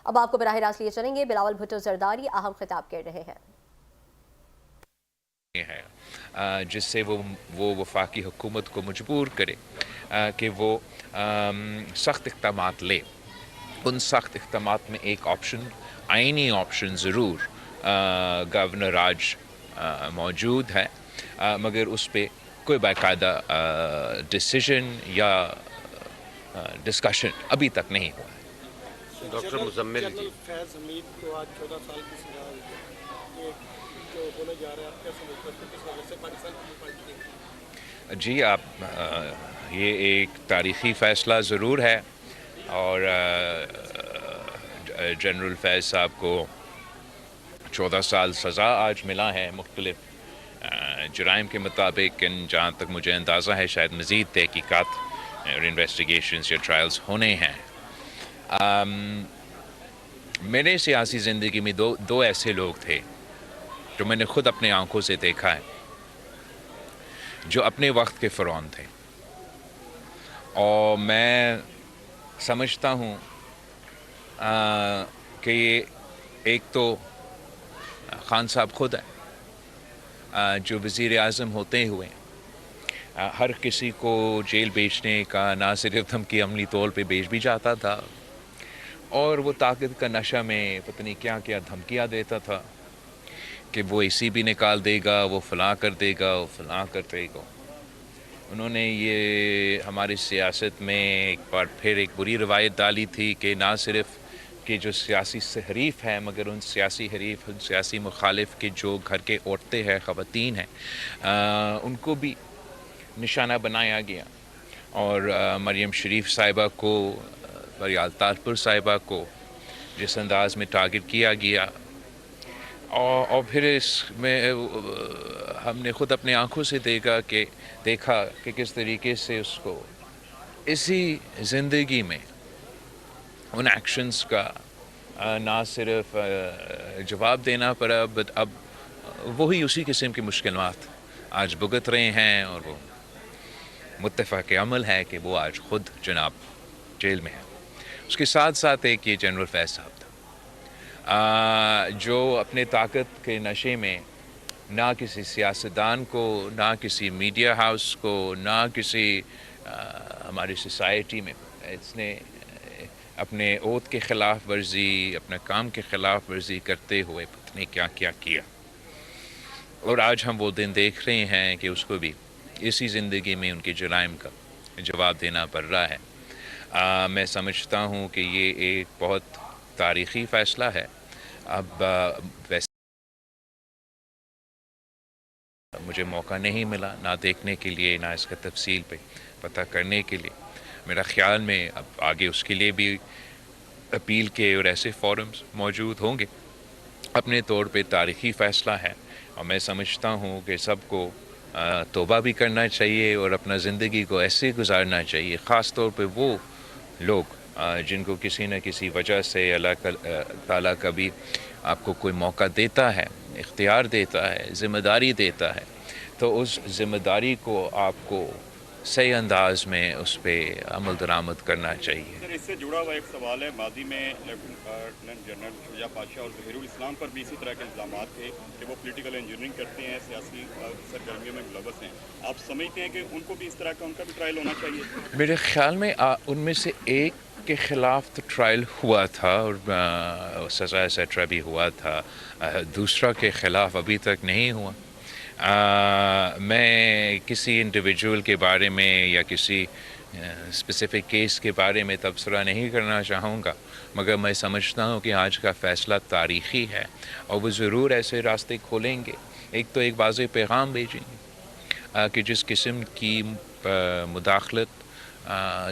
اب آپ کو براہ راست لیے چلیں گے، بلاول بھٹو زرداری اہم خطاب کر رہے ہیں جس سے وہ وفاقی حکومت کو مجبور کرے کہ وہ سخت اقدامات لے. ان سخت اقدامات میں ایک آپشن، آئینی آپشن ضرور گورنر راج موجود ہے، مگر اس پہ کوئی باقاعدہ ڈیسیژن یا ڈسکشن ابھی تک نہیں ہوا ہے. ڈاکٹر مزمل جنرل فیض حمید کو آج 14 سال کی سزا ہوئی ہے، یہ جو بولا جا رہا ہے آپ کیسے دیکھتے ہیں، کس وجہ سے پاکستان کی پارٹی دیکھتی ہے؟ جی یہ ایک تاریخی فیصلہ ضرور ہے، اور جنرل فیض صاحب کو 14 سال سزا آج ملا ہے مختلف جرائم کے مطابق. جہاں تک مجھے اندازہ ہے شاید مزید تحقیقات اور انویسٹیگیشنز یا ٹرائلز ہونے ہیں. میرے سیاسی زندگی میں دو ایسے لوگ تھے جو میں نے خود اپنے آنکھوں سے دیکھا ہے، جو اپنے وقت کے فرعون تھے، اور میں سمجھتا ہوں کہ یہ ایک تو خان صاحب خود ہیں، جو وزیر اعظم ہوتے ہوئے ہر کسی کو جیل بھیجنے کا نہ صرف دھمکی عملی طور پہ بھیج بھی جاتا تھا، اور وہ طاقت کا نشہ میں پتہ نہیں کیا کیا دھمکیاں دیتا تھا کہ وہ اسی بھی نکال دے گا، وہ فلاں کر دے گا، وہ فلاں کر دے گا. انہوں نے یہ ہماری سیاست میں ایک بار پھر ایک بری روایت ڈالی تھی کہ نہ صرف کہ جو سیاسی حریف ہیں، مگر ان سیاسی حریف، ان سیاسی مخالف کے جو گھر کے عورتیں ہیں، خواتین ہیں، ان کو بھی نشانہ بنایا گیا. اور مریم شریف صاحبہ کو، بریال طاہر صاحبہ کو جس انداز میں ٹارگٹ کیا گیا، اور پھر اس میں ہم نے خود اپنے آنکھوں سے دیکھا کہ کس طریقے سے اس کو اسی زندگی میں ان ایکشنز کا نہ صرف جواب دینا پڑا، بٹ اب وہی اسی قسم کی مشکلات آج بھگت رہے ہیں، اور وہ متفق عمل ہے کہ وہ آج خود جناب جیل میں ہے. اس کے ساتھ ساتھ ایک یہ جنرل فیض صاحب تھا، جو اپنے طاقت کے نشے میں نہ کسی سیاستدان کو، نہ کسی میڈیا ہاؤس کو، نہ کسی ہماری سوسائٹی میں اس نے اپنے عہد کے خلاف ورزی، اپنے کام کے خلاف ورزی کرتے ہوئے پتہ نہیں کیا کیا کیا. اور آج ہم وہ دن دیکھ رہے ہیں کہ اس کو بھی اسی زندگی میں ان کے جرائم کا جواب دینا پڑ رہا ہے. میں سمجھتا ہوں کہ یہ ایک بہت تاریخی فیصلہ ہے. اب ویسے مجھے موقع نہیں ملا نہ دیکھنے کے لیے، نہ اس کا تفصیل پہ پتہ کرنے کے لیے. میرا خیال میں اب آگے اس کے لیے بھی اپیل کے اور ایسے فورمز موجود ہوں گے. اپنے طور پہ تاریخی فیصلہ ہے، اور میں سمجھتا ہوں کہ سب کو توبہ بھی کرنا چاہیے اور اپنا زندگی کو ایسے گزارنا چاہیے، خاص طور پہ وہ لوگ جن کو کسی نہ کسی وجہ سے اللہ تعالیٰ کبھی آپ کو کوئی موقع دیتا ہے، اختیار دیتا ہے، ذمہ داری دیتا ہے، تو اس ذمہ داری کو آپ کو صحیح انداز میں اس پہ عمل درآمد کرنا چاہیے. سر، اس سے جڑا ہوا ایک سوال ہے، ماضی میں لیفٹیننٹ جنرل شجاع پاشا اور ظہیر الاسلام پر بھی اسی طرح کے الزامات تھے کہ وہ پولیٹیکل انجینئرنگ کرتے ہیں، سیاسی سرگرمیوں میں ملوث ہیں. آپ سمجھتے ہیں کہ ان کو بھی اس طرح کا ان کا بھی ٹرائل ہونا چاہیے؟ میرے خیال میں ان میں سے ایک کے خلاف تو ٹرائل ہوا تھا اور سزا ایٹسٹرا بھی ہوا تھا، دوسرا کے خلاف ابھی تک نہیں ہوا. میں کسی انڈیویجول کے بارے میں یا کسی اسپیسیفک کیس کے بارے میں تبصرہ نہیں کرنا چاہوں گا، مگر میں سمجھتا ہوں کہ آج کا فیصلہ تاریخی ہے، اور وہ ضرور ایسے راستے کھولیں گے. ایک تو ایک واضح پیغام بھیجیں گے کہ جس قسم کی مداخلت،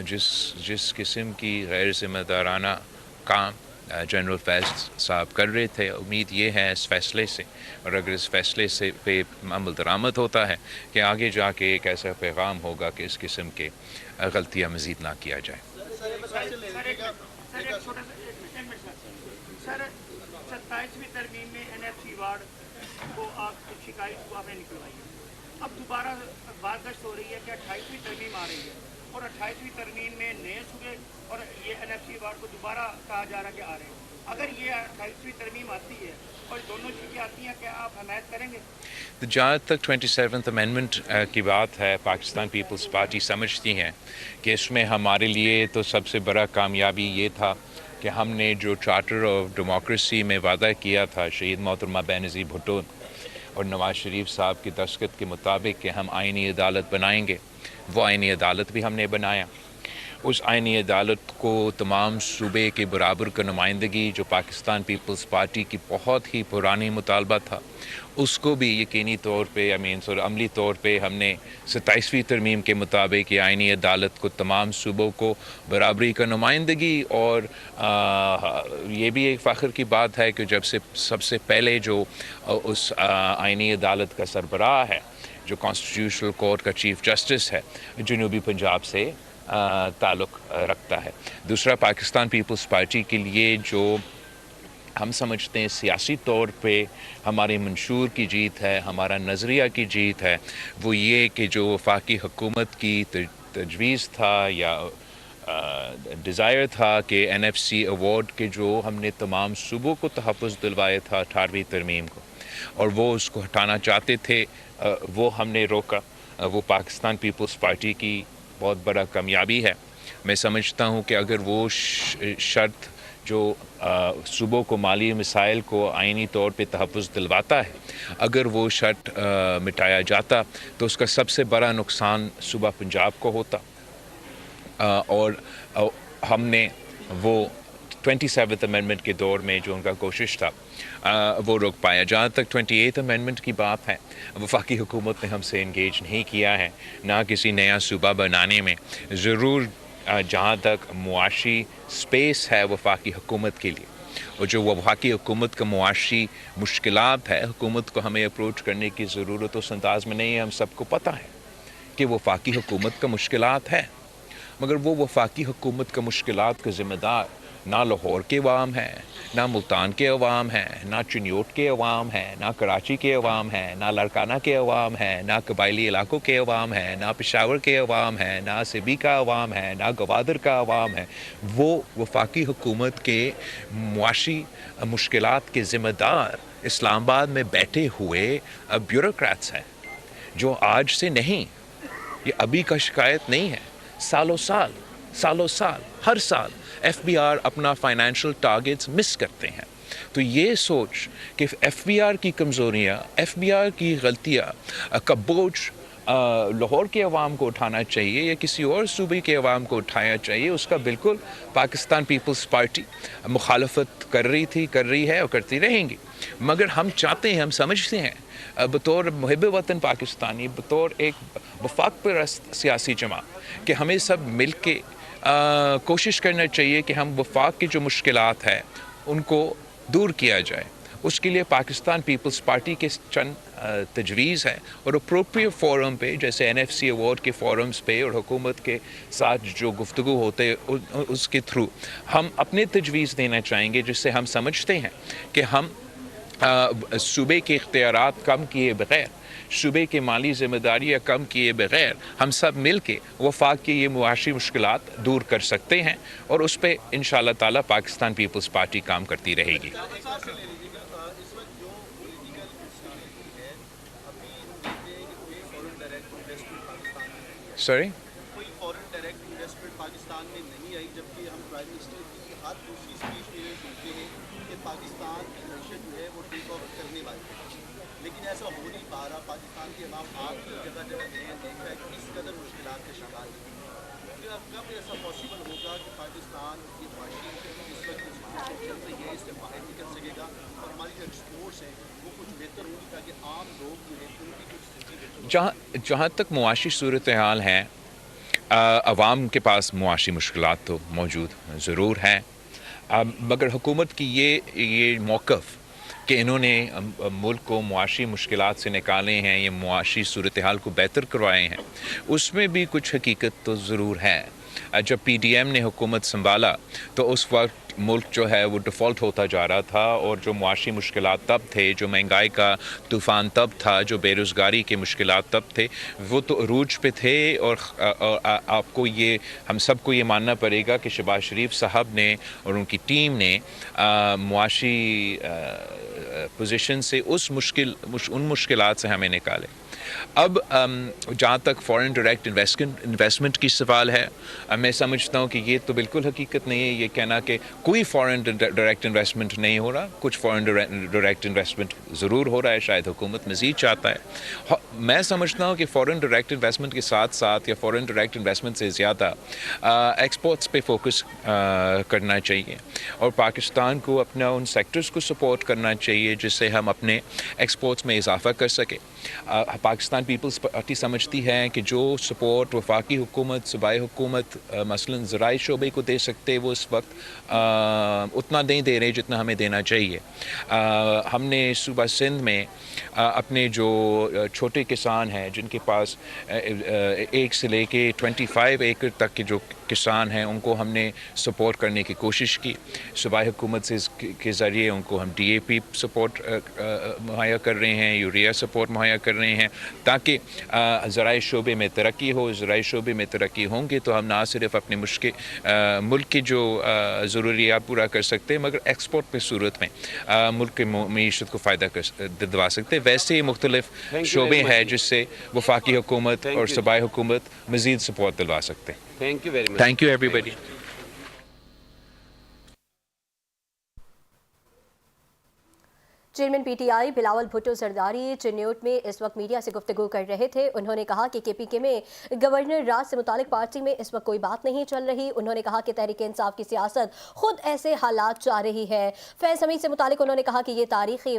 جس قسم کی غیر ذمہ دارانہ کام جنرل فیض صاحب کر رہے تھے، امید یہ ہے اس فیصلے سے، اور اگر اس فیصلے سے پہ عمل درآمد ہوتا ہے، کہ آگے جا کے ایک ایسا پیغام ہوگا کہ اس قسم کے غلطیاں مزید نہ کیا جائے. سر 27ویں ترمیم میں NFC وارڈ کو آپ کی شکایت کو آپ نے نکلوائی ہے، اب دوبارہ بازگشت ہو رہی ہے کہ 28ویں ترمیم آ رہی ہے، اور 28ویں ترمیم میں نئے صوبے اور یہ NFC وارڈ کو دوبارہ کہا جا رہا ہے کہ آ رہے ہیں. अगर ये 28वीं तरमीम आती है और दोनों चीज़ें आती हैं, क्या आप हमायत करेंगे? तो जहाँ तक 27th अमेंडमेंट की बात है, पाकिस्तान पीपल्स पार्टी समझती है कि इसमें हमारे लिए तो सबसे बड़ा कामयाबी ये था कि हमने जो चार्टर ऑफ डेमोक्रेसी में वादा किया था शहीद मोहतरमा बेनज़ीर भुट्टो और नवाज़ शरीफ साहब की दस्तखत के मुताबिक कि हम आइनी अदालत बनाएंगे, वो आइनी अदालत भी हमने बनाया। उस आइनी अदालत को तमाम सूबे के बराबर का नुमाइंदगी, जो पाकिस्तान पीपल्स पार्टी की बहुत ही पुरानी मुतालबा था, उसको भी यकीनी तौर पे अमली तौर पे हमने 27वीं तरमीम के मुताबिक ये आइनी अदालत को तमाम सूबों को बराबरी का नुमाइंदगी। और ये भी एक फ़ख्र की बात है कि जब से सबसे पहले जो उस आइनी अदालत का सरबराह है, जो कॉन्स्टिट्यूशनल कोर्ट का चीफ जस्टिस है, जनूबी पंजाब से ताल्लुक़ रखता है। दूसरा, पाकिस्तान पीपल्स पार्टी के लिए जो हम समझते हैं सियासी तौर पे हमारे मंशूर की जीत है, हमारा नज़रिया की जीत है, वो ये कि जो वफाकी हुकूमत की तजवीज़ था या डिज़ायर था कि NFC अवार्ड के जो हमने तमाम सूबों को तहफ़्फ़ुज़ दिलवाया था 18वीं तरमीम को, और वो उसको हटाना चाहते थे, वो हमने रोका। वो पाकिस्तान पीपल्स पार्टी की बहुत बड़ा कामयाबी है। मैं समझता हूँ कि अगर वो शर्त जो सूबों को माली मसाइल को आइनी तौर पे तहफ़्फ़ुज़ दिलवाता है, अगर वो शर्त मिटाया जाता तो उसका सबसे बड़ा नुकसान सूबा पंजाब को होता, और हमने वो 27th अमेंडमेंट के दौर में जो उनका कोशिश था वो रोक पाया। जहाँ तक 28th अमेंडमेंट की बात है, वफाकी हुकूमत ने हमसे इंगेज नहीं किया है, ना किसी नया सूबा बनाने में। ज़रूर जहाँ तक मुआशी स्पेस है वफाकी हुकूमत के लिए, और जो वफाकी हुकूमत का मुआशी मुश्किलात है, हुकूमत को हमें अप्रोच करने की ज़रूरत उस अंदाज़ में नहीं है। हम सबको पता है कि वफाकी हुकूमत का मुश्किलात है, मगर वो वफाकी हुकूमत का मुश्किलात का ज़िम्मेदार ना लाहौर के अवाम है, ना मुल्तान के अवाम है, ना चिन्योट के अवाम है, ना कराची के अवाम है, ना लाड़काना के अवाम है, ना कबायली इलाकों के अवाम है, ना पेशावर के अवाम है, ना सिबी का अवाम है, ना गवादर का अवाम है। वो वफाकी हुकूमत के मुआशी मुश्किलात के ज़िम्मेदार इस्लामाबाद में बैठे हुए ब्यूरोक्रेट्स हैं, जो आज से नहीं, ये अभी का शिकायत नहीं है, सालों साल हर साल FBR अपना फाइनेंशियल टारगेट्स मिस करते हैं। तो ये सोच कि FBR की कमज़ोरियाँ, FBR की गलतियाँ का बोझ लाहौर के अवाम को उठाना चाहिए या किसी और सूबे के अवाम को उठाना चाहिए, उसका बिल्कुल पाकिस्तान पीपल्स पार्टी मुखालफत कर रही है और करती रहेंगी। मगर हम चाहते हैं, हम समझते हैं बतौर मुहिब वतन पाकिस्तानी, बतौर एक वफाक परस्त सियासी जमा, कि हमें सब मिल के कोशिश करना चाहिए कि हम वफाक की जो मुश्किलात है उनको दूर किया जाए। उसके लिए पाकिस्तान पीपल्स पार्टी के चंद तजवीज़ है, और अप्रोप्रिएट फोरम पे, जैसे NFC अवार्ड के फोरम्स पे और हुकूमत के साथ जो गुफ्तगू होते उसके थ्रू हम अपने तजवीज़ देना चाहेंगे, जिससे हम समझते हैं कि हम सूबे के इख्तियारात कम किए बग़ैर, सूबे के माली ज़िम्मेदारियाँ कम किए बग़ैर, हम सब मिल के वफाक की ये मुआशी मुश्किलात दूर कर सकते हैं, और उस पर इंशाअल्लाह ताला पाकिस्तान पीपल्स पार्टी काम करती रहेगी। सॉरी, कोई फॉरेन डायरेक्ट इन्वेस्टमेंट पाकिस्तान में नहीं आई, जबकि हम प्राइम मिनिस्टर की हर दूसरी स्पीच में ये सुनते हैं कि पाकिस्तान की मैशत जो है वो टेक ऑफ करने वाली है, लेकिन ऐसा हो नहीं पा रहा। पाकिस्तान के अवाम आपकी जगह जगह देखा है कि इस कदर मुश्किलात का शिकार है। कब ऐसा पॉसिबल होगा कि पाकिस्तान की माशी इस वक्त चल रही है, इससे बाहर निकल सकेगा और हमारी जो एक्सपोर्ट्स हैं वो कुछ बेहतर होंगी, ताकि आम लोग जो है उनकी कुछ जहाँ तक मुआशी सूरत हाल है, अवाम के पास मुआशी मुश्किलात तो मौजूद ज़रूर हैं, मगर हुकूमत की ये मौक़िफ़ कि इन्होंने मुल्क को मुआशी मुश्किलात से निकाले हैं, ये मुआशी सूरत हाल को बेहतर करवाए हैं, उसमें भी कुछ हकीकत तो ज़रूर है। जब PDM ने हुकूमत संभाला तो उस वक्त मुल्क जो है वो डिफ़ॉल्ट होता जा रहा था, और जो मुआशी मुश्किलात तब थे, जो महंगाई का तूफ़ान तब था, जो बेरोज़गारी के मुश्किलात तब थे, वो तो अरूज पे थे। और आपको ये, हम सबको ये मानना पड़ेगा कि शहबाज शरीफ साहब ने और उनकी टीम ने मुआशी पोजीशन से उन मुश्किलात से हमें निकाले। अब जहाँ तक फ़ॉरेन डायरेक्ट इन्वेस्टमेंट की सवाल है, मैं समझता हूँ कि ये तो बिल्कुल हकीकत नहीं है ये कहना कि कोई फ़ॉरेन डायरेक्ट इन्वेस्टमेंट नहीं हो रहा। कुछ फ़ॉरेन डायरेक्ट इन्वेस्टमेंट ज़रूर हो रहा है, शायद हुकूमत मज़ीद चाहता है। मैं समझता हूँ कि फ़ॉरेन डायरेक्ट इन्वेस्टमेंट के साथ साथ या फ़ॉरेन डायरेक्ट इन्वेस्टमेंट से ज़्यादा एक्सपोर्ट्स पे फोकस करना चाहिए, और पाकिस्तान को अपना उन सेक्टर्स को सपोर्ट करना चाहिए जिससे हम अपने एक्सपोर्ट्स में इजाफ़ा कर सकें। पाकिस्तान पीपल्स पार्टी समझती है कि जो सपोर्ट वफाकी हुकूमत, सूबाई हुकूमत मसलन ज़राई शोबे को दे सकते, वो इस वक्त उतना नहीं दे रहे जितना हमें देना चाहिए। हमने सूबा सिंध में अपने जो छोटे किसान हैं, जिनके पास 1 से लेके 25 एकड़ तक के जो किसान हैं, उनको हमने सपोर्ट करने की कोशिश की। सूबाई हुकूमत से के ज़रिए उनको हम DAP सपोर्ट मुहैया कर रहे हैं, यूरिया सपोर्ट मुहैया कर रहे हैं, ताकि ज़राई शोबे में तरक्की हो। ज़राई शोबे में तरक्की होंगे तो हम ना सिर्फ अपने मुल्क की जो ज़रूरियात पूरा कर सकते हैं, मगर एक्सपोर्ट की सूरत में मुल्क की मीशत को फ़ायदा दिलवा सकते हैं। वैसे ही मुख्तलिफ शोबे हैं जिससे वफाकी हुकूमत और सूबाई हुकूमत मज़ीद सपोर्ट दिलवा सकते हैं। Thank you very much. Thank you everybody. Chairman PTI Bilawal Bhutto Zardari Chiniot में इस वक्त मीडिया से गुफ्तगू कर रहे थे। उन्होंने कहा कि KPK में गवर्नर राज से मुतालिक पार्टी में इस वक्त कोई बात नहीं चल रही। उन्होंने कहा कि तहरीक इंसाफ की सियासत खुद ऐसे हालात चाह रही है। फैज़ हमीद से मुतालिक उन्होंने कहा कि ये तारीखी